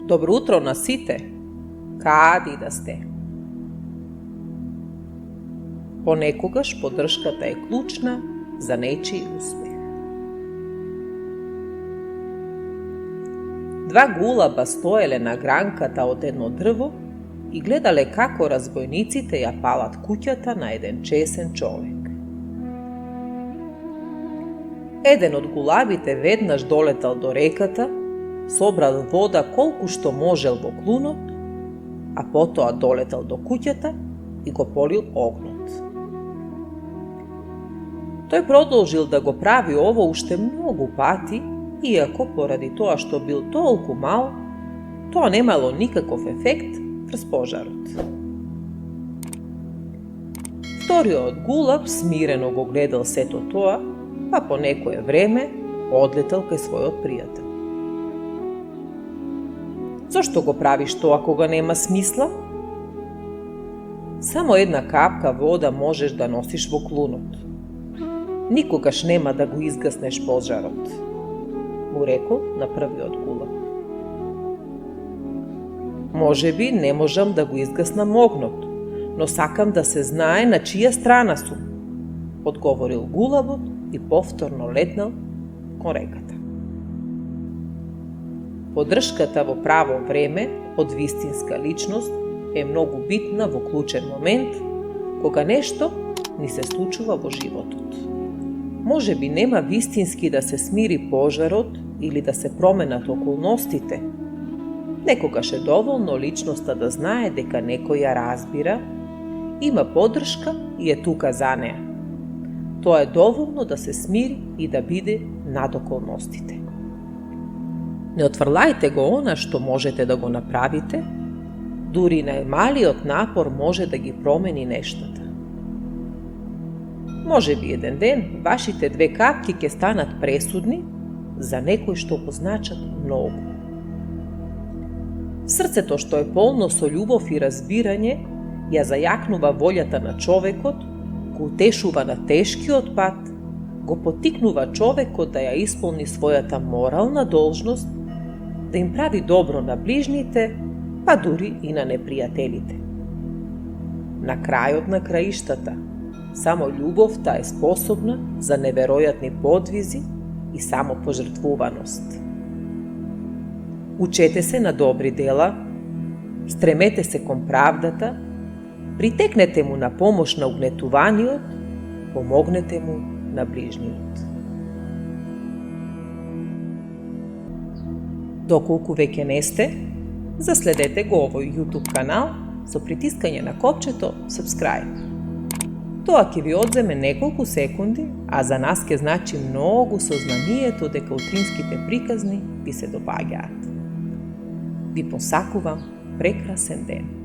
Dobro utro na site, кади да сте. Понекогаш поддршката е клучна за нечiji успех. Два гулаба стоеле на гранката од едно дрво и гледале како разбойниците ја палат куќата на еден чесен човек. Еден од гулабите веднаш долетал до реката, собрал вода колку што можел во клунот, а потоа долетал до куќата и го полил огнот. Тој продолжил да го прави ово уште многу пати, иако поради тоа што бил толку мал, тоа немало никаков ефект врз пожарот. Вториот гулаб смирено го гледал сето тоа, па по некое време одлетал кај својот пријател. Зошто го правиш тоа кога нема смисла? Само една капка вода можеш да носиш во клунот. Никогаш нема да го изгаснеш пожарот, му рекол на првиот гулаб. Можеби не можам да го изгаснам огнот, но сакам да се знае на чија страна сум, одговорил гулабот и повторно летнал кон реката. Поддршката во право време од вистинска личност е многу битна во клучен момент, кога нешто ни се случува во животот. Може би нема вистински да се смири пожарот или да се променат околностите. Некогаш е доволно личноста да знае дека некој ја разбира, има поддршка и е тука за неа. Тоа е доволно да се смири и да биде над околностите. Не отфрлајте го она што можете да го направите, дури најмалиот напор може да ги промени нештата. Може би еден ден вашите две капки ќе станат пресудни за некој што го значат многу. Срцето што е полно со љубов и разбирање ја зајакнува волјата на човекот, го утешува на тешкиот пат, го поттикнува човекот да ја исполни својата морална должност, да им прави добро на ближните, па дури и на непријателите. На крајот на краиштата, само љубовта е способна за неверојатни подвизи и само пожртвуваност. Учете се на добри дела, стремете се кон правдата, притекнете му на помош на угнетуваниот, помогнете му на ближниот. Доколку веќе не сте, заследете го овој YouTube канал со притискање на копчето Subscribe. Тоа ќе ви одземе неколку секунди, а за нас ќе значи многу со знанието дека утринските приказни ви се допаѓаат. Ви посакувам прекрасен ден.